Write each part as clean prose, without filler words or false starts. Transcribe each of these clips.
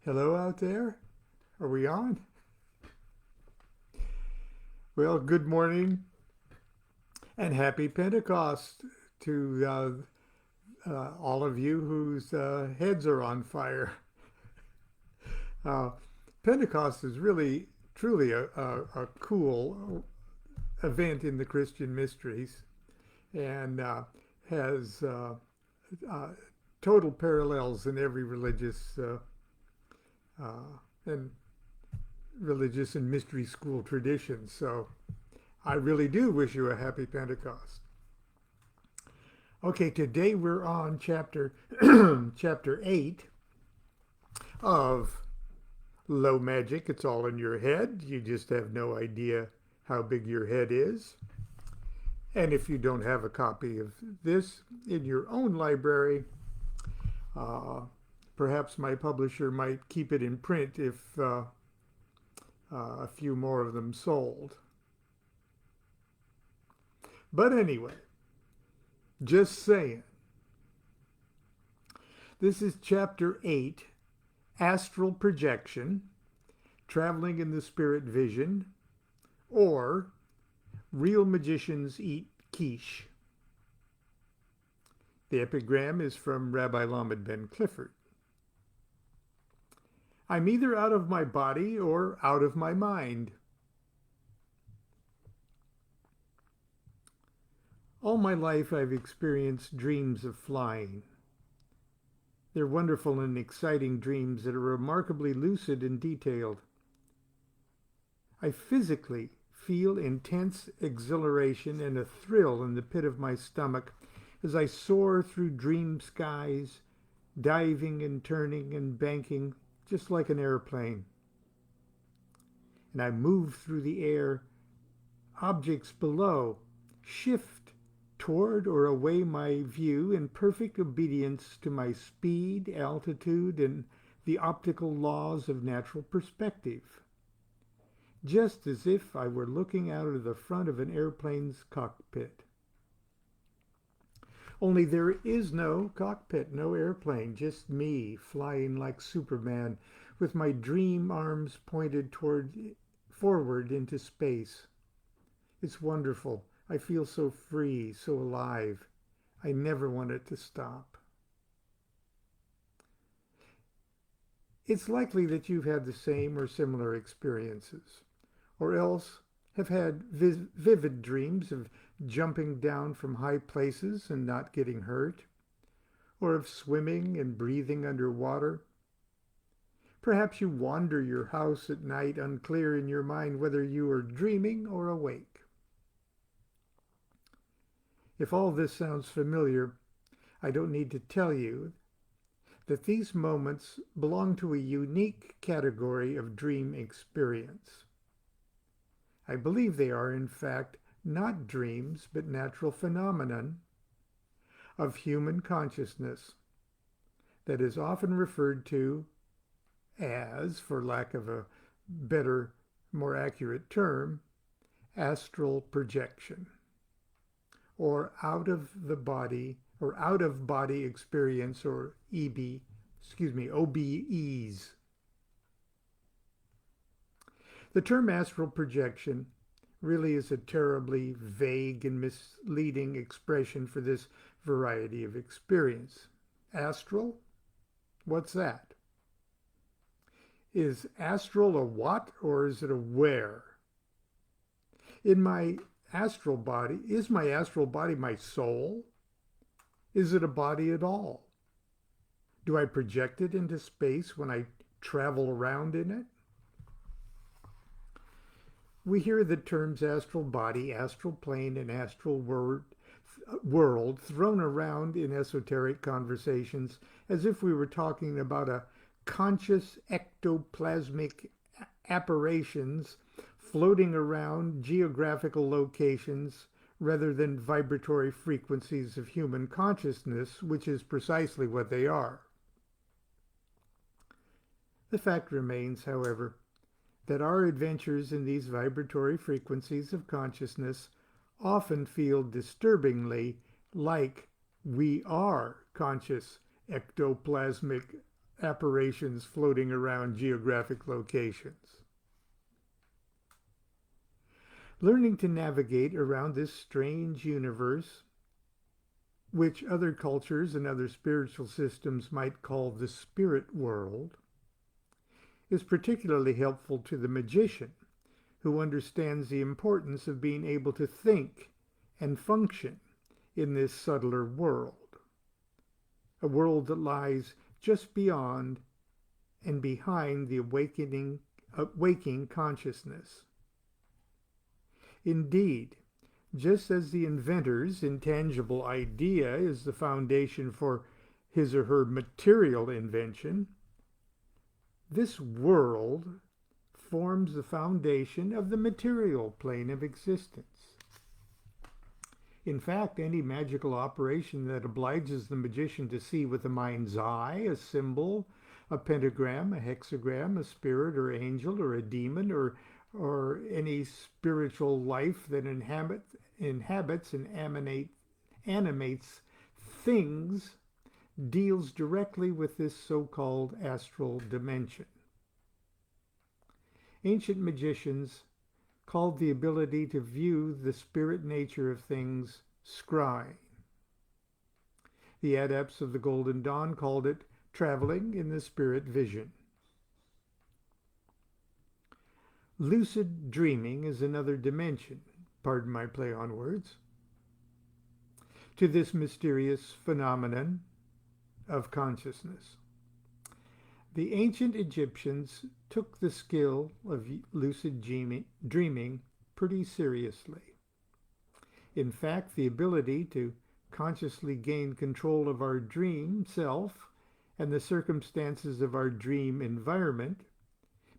Hello out there? Are we on? Well, good morning and happy Pentecost to all of you whose heads are on fire. Uh, Pentecost is really, truly a cool event in the Christian mysteries and has uh, total parallels in every and religious and mystery school tradition. So I really do wish you a happy Pentecost. Okay, today we're on chapter chapter 8 of Low Magic. It's all in your head. You just have no idea how big your head is. And if you don't have a copy of this in your own library, uh, perhaps my publisher might keep it in print if a few more of them sold. But anyway, just saying. This is chapter 8, Astral Projection, Traveling in the Spirit Vision, or Real Magicians Eat Quiche. The epigram is from Rabbi Lamed Ben Clifford. I'm either out of my body or out of my mind. All my life I've experienced dreams of flying. They're wonderful and exciting dreams that are remarkably lucid and detailed. I physically feel intense exhilaration and a thrill in the pit of my stomach as I soar through dream skies, diving and turning and banking just like an airplane. And I move through the air. Objects below shift toward or away my view in perfect obedience to my speed, altitude, and the optical laws of natural perspective, just as if I were looking out of the front of an airplane's cockpit. Only there is no cockpit, no airplane, just me flying like Superman with my dream arms pointed forward into space. It's wonderful. I feel so free, so alive. I never want it to stop. It's likely that you've had the same or similar experiences, or else have had vivid dreams of jumping down from high places and not getting hurt, or of swimming and breathing underwater. Perhaps you wander your house at night unclear in your mind whether you are dreaming or awake. If all this sounds familiar, I don't need to tell you that these moments belong to a unique category of dream experience. I believe they are, in fact, not dreams, but natural phenomenon of human consciousness that is often referred to as, for lack of a better, more accurate term, astral projection, or out of the body, or out of body experience, or OBEs. The term astral projection really is a terribly vague and misleading expression for this variety of experience. Astral? What's that? Is astral a what, or is it a where? Is my astral body my soul? Is it a body at all? Do I project it into space when I travel around in it? We hear the terms astral body, astral plane, and astral world thrown around in esoteric conversations as if we were talking about a conscious ectoplasmic apparitions floating around geographical locations rather than vibratory frequencies of human consciousness, which is precisely what they are. The fact remains, however, that our adventures in these vibratory frequencies of consciousness often feel disturbingly like we are conscious ectoplasmic apparitions floating around geographic locations. Learning to navigate around this strange universe, which other cultures and other spiritual systems might call the spirit world, is particularly helpful to the magician, who understands the importance of being able to think and function in this subtler world, a world that lies just beyond and behind the waking consciousness. Indeed, just as the inventor's intangible idea is the foundation for his or her material invention, this world forms the foundation of the material plane of existence. In fact, any magical operation that obliges the magician to see with the mind's eye a symbol, a pentagram, a hexagram, a spirit or angel or a demon or any spiritual life that inhabits and animates things, deals directly with this so-called astral dimension. Ancient magicians called the ability to view the spirit nature of things scrying. The adepts of the Golden Dawn called it traveling in the spirit vision. Lucid dreaming is another dimension, pardon my play on words, to this mysterious phenomenon of consciousness. The ancient Egyptians took the skill of lucid dreaming pretty seriously. In fact, the ability to consciously gain control of our dream self and the circumstances of our dream environment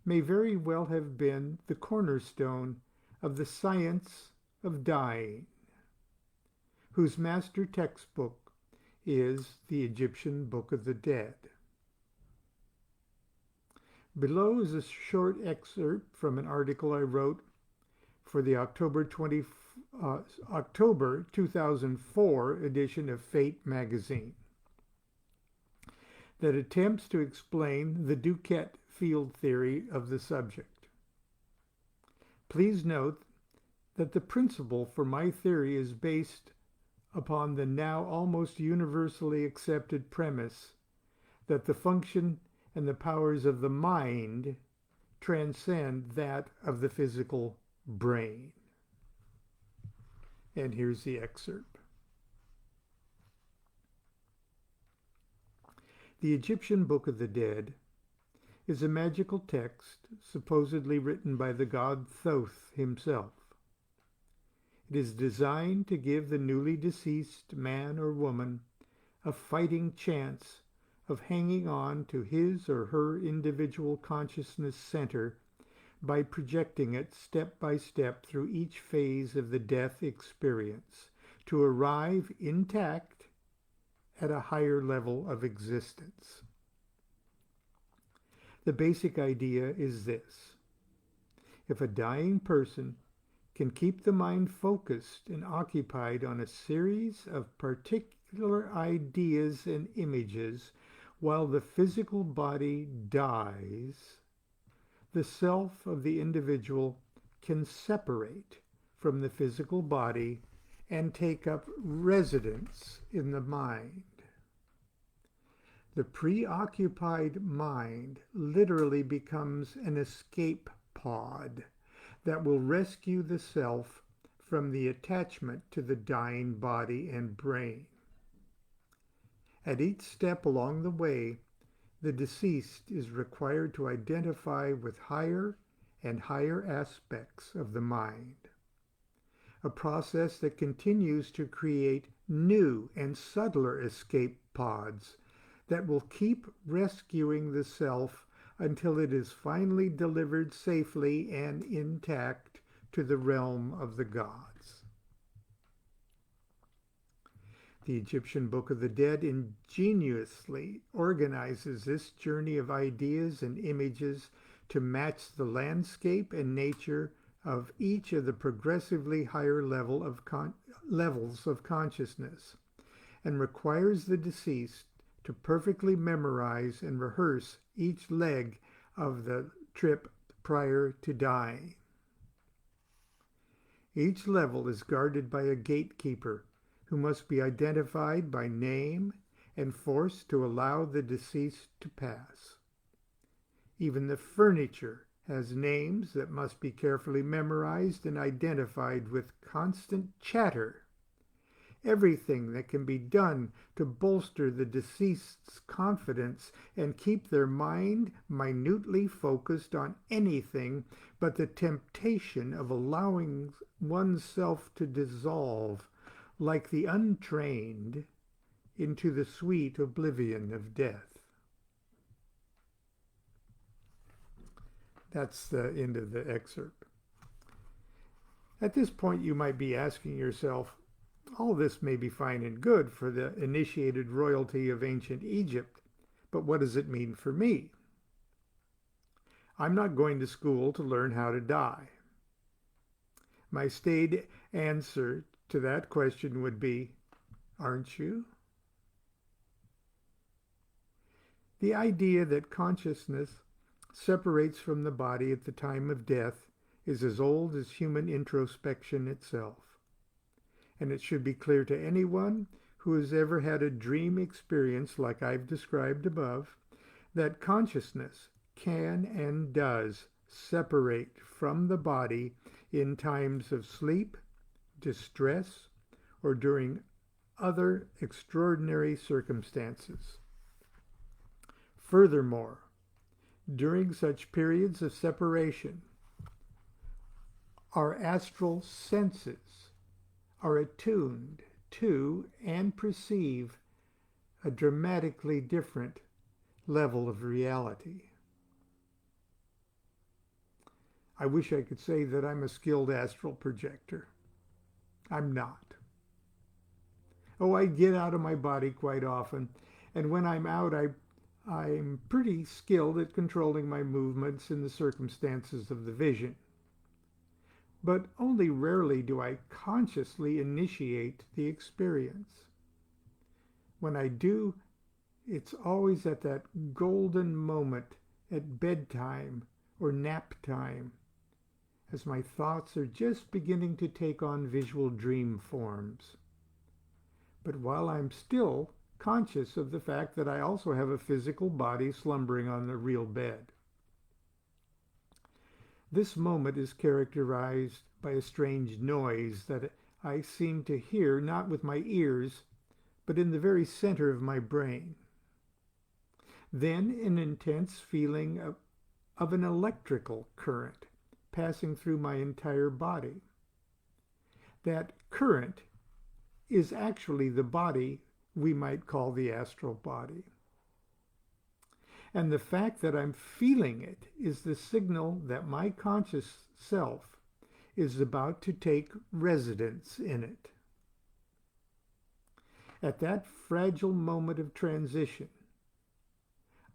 may very well have been the cornerstone of the science of dying, whose master textbook is the Egyptian Book of the Dead. Below is a short excerpt from an article I wrote for the October 2004 edition of Fate magazine that attempts to explain the DuQuette field theory of the subject. Please note that the principle for my theory is based upon the now almost universally accepted premise that the function and the powers of the mind transcend that of the physical brain. And here's the excerpt. The Egyptian Book of the Dead is a magical text supposedly written by the god Thoth himself. It is designed to give the newly deceased man or woman a fighting chance of hanging on to his or her individual consciousness center by projecting it step by step through each phase of the death experience to arrive intact at a higher level of existence. The basic idea is this: if a dying person can keep the mind focused and occupied on a series of particular ideas and images while the physical body dies, the self of the individual can separate from the physical body and take up residence in the mind. The preoccupied mind literally becomes an escape pod that will rescue the self from the attachment to the dying body and brain. At each step along the way, the deceased is required to identify with higher and higher aspects of the mind, a process that continues to create new and subtler escape pods that will keep rescuing the self until it is finally delivered safely and intact to the realm of the gods. The Egyptian Book of the Dead ingeniously organizes this journey of ideas and images to match the landscape and nature of each of the progressively higher levels of consciousness, and requires the deceased to perfectly memorize and rehearse each leg of the trip prior to dying. Each level is guarded by a gatekeeper who must be identified by name and forced to allow the deceased to pass. Even the furniture has names that must be carefully memorized and identified with constant chatter. Everything that can be done to bolster the deceased's confidence and keep their mind minutely focused on anything but the temptation of allowing oneself to dissolve, like the untrained, into the sweet oblivion of death. That's the end of the excerpt. At this point, you might be asking yourself, all this may be fine and good for the initiated royalty of ancient Egypt, but what does it mean for me? I'm not going to school to learn how to die. My staid answer to that question would be, aren't you? The idea that consciousness separates from the body at the time of death is as old as human introspection itself. And it should be clear to anyone who has ever had a dream experience like I've described above, that consciousness can and does separate from the body in times of sleep, distress, or during other extraordinary circumstances. Furthermore, during such periods of separation, our astral senses are attuned to and perceive a dramatically different level of reality. I wish I could say that I'm a skilled astral projector. I'm not. Oh, I get out of my body quite often, and when I'm out, I'm pretty skilled at controlling my movements in the circumstances of the vision. But only rarely do I consciously initiate the experience. When I do, it's always at that golden moment at bedtime or nap time, as my thoughts are just beginning to take on visual dream forms. But while I'm still conscious of the fact that I also have a physical body slumbering on the real bed. This moment is characterized by a strange noise that I seem to hear not with my ears, but in the very center of my brain. Then an intense feeling of an electrical current passing through my entire body. That current is actually the body we might call the astral body. And the fact that I'm feeling it is the signal that my conscious self is about to take residence in it. At that fragile moment of transition,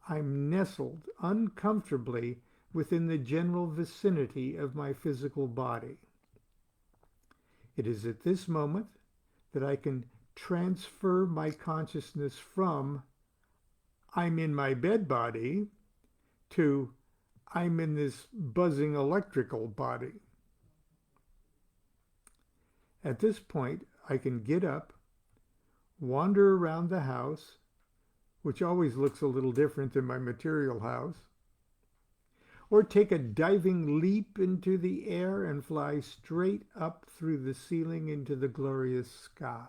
I'm nestled uncomfortably within the general vicinity of my physical body. It is at this moment that I can transfer my consciousness from I'm in my bed body to I'm in this buzzing electrical body. At this point, I can get up, wander around the house, which always looks a little different than my material house, or take a diving leap into the air and fly straight up through the ceiling into the glorious sky.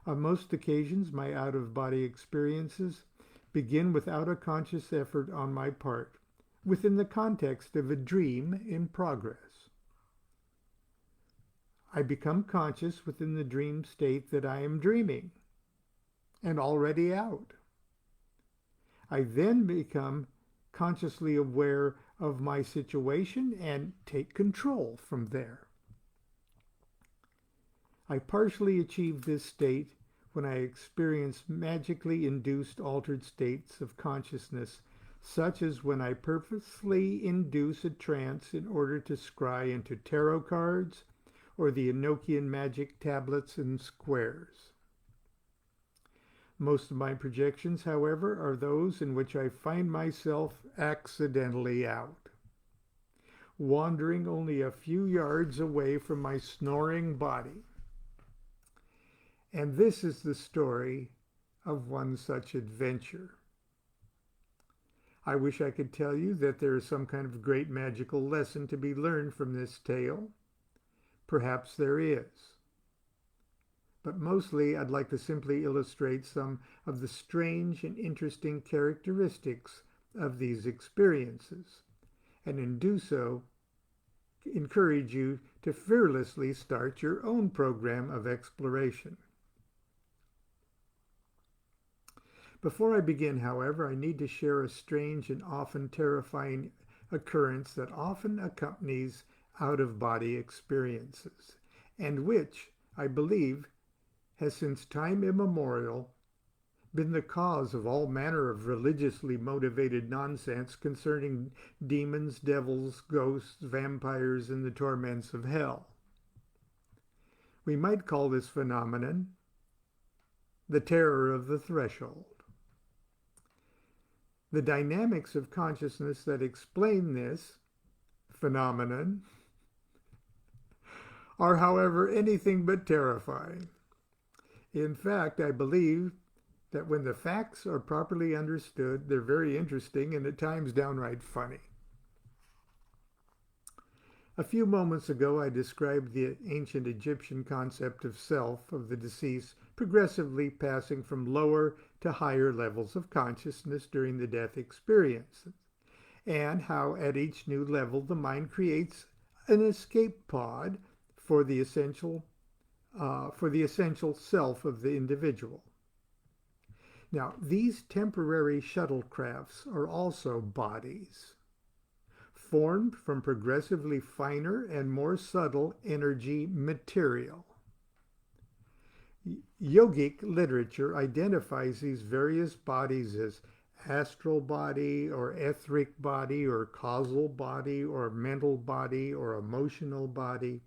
On most occasions, my out-of-body experiences begin without a conscious effort on my part, within the context of a dream in progress. I become conscious within the dream state that I am dreaming, and already out. I then become consciously aware of my situation and take control from there. I partially achieve this state when I experience magically induced altered states of consciousness, such as when I purposely induce a trance in order to scry into tarot cards or the Enochian magic tablets and squares. Most of my projections, however, are those in which I find myself accidentally out, wandering only a few yards away from my snoring body. And this is the story of one such adventure. I wish I could tell you that there is some kind of great magical lesson to be learned from this tale. Perhaps there is. But mostly I'd like to simply illustrate some of the strange and interesting characteristics of these experiences, and in do so, encourage you to fearlessly start your own program of exploration. Before I begin, however, I need to share a strange and often terrifying occurrence that often accompanies out-of-body experiences, and which, I believe, has since time immemorial been the cause of all manner of religiously motivated nonsense concerning demons, devils, ghosts, vampires, and the torments of hell. We might call this phenomenon the terror of the threshold. The dynamics of consciousness that explain this phenomenon are, however, anything but terrifying. In fact, I believe that when the facts are properly understood, they're very interesting and at times downright funny. A few moments ago, I described the ancient Egyptian concept of self, of the deceased, progressively passing from lower to higher levels of consciousness during the death experience, and how at each new level the mind creates an escape pod for the essential self of the individual. Now, these temporary shuttlecrafts are also bodies, formed from progressively finer and more subtle energy material. Yogic literature identifies these various bodies as astral body or etheric body or causal body or mental body or emotional body.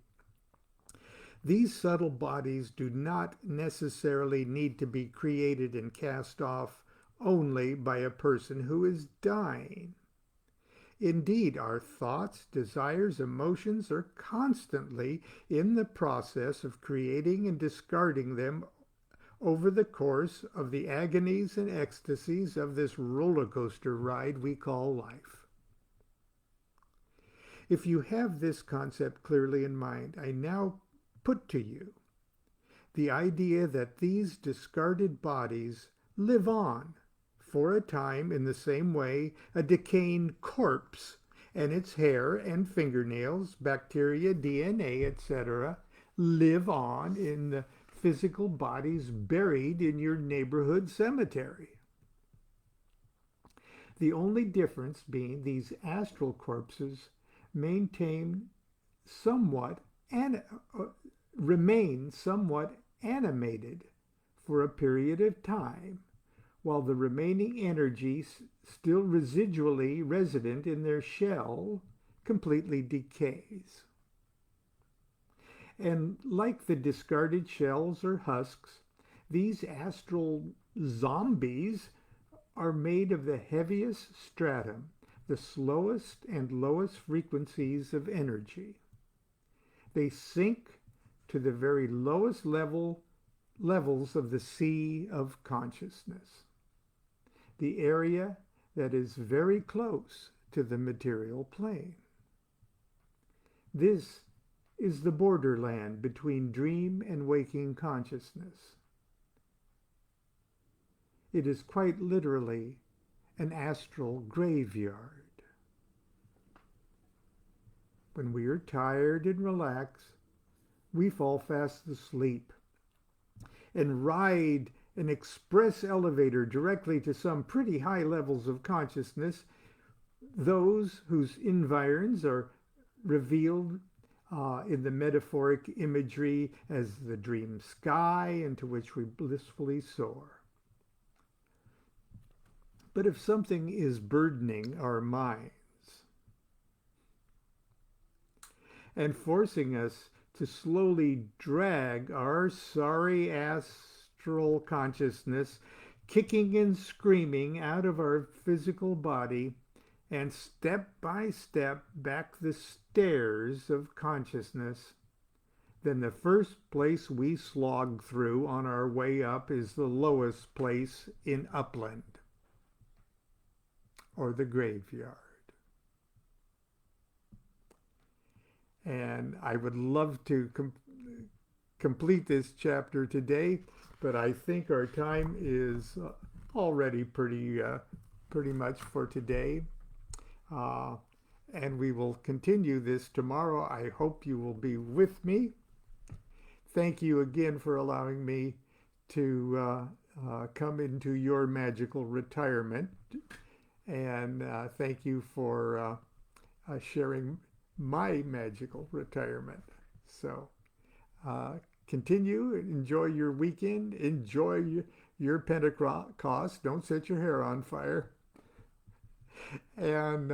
These subtle bodies do not necessarily need to be created and cast off only by a person who is dying. Indeed, our thoughts, desires, emotions are constantly in the process of creating and discarding them over the course of the agonies and ecstasies of this roller coaster ride we call life. If you have this concept clearly in mind, I now put to you the idea that these discarded bodies live on for a time in the same way a decaying corpse and its hair and fingernails, bacteria, DNA, etc., live on in the physical bodies buried in your neighborhood cemetery. The only difference being these astral corpses remain somewhat animated for a period of time, while the remaining energy still residually resident in their shell completely decays. And like the discarded shells or husks, these astral zombies are made of the heaviest stratum, the slowest and lowest frequencies of energy. They sink to the very lowest levels of the sea of consciousness, the area that is very close to the material plane. This is the borderland between dream and waking consciousness. It is quite literally an astral graveyard. When we are tired and relaxed, we fall fast asleep and ride an express elevator directly to some pretty high levels of consciousness, those whose environs are revealed in the metaphoric imagery as the dream sky into which we blissfully soar. But if something is burdening our minds and forcing us to slowly drag our sorry astral consciousness kicking and screaming out of our physical body and step by step back the stairs of consciousness, then the first place we slog through on our way up is the lowest place in Upland, or the graveyard. And I would love to complete this chapter today, but I think our time is already pretty much for today. And we will continue this tomorrow. I hope you will be with me. Thank you again for allowing me to come into your magical retirement. And thank you for sharing my magical retirement. So continue, enjoy your weekend, enjoy your Pentecost. Don't set your hair on fire. And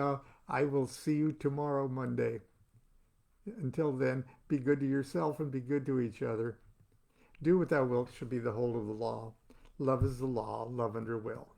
I will see you tomorrow, Monday. Until then, be good to yourself and be good to each other. Do what thou wilt shall be the whole of the law. Love is the law, love under will.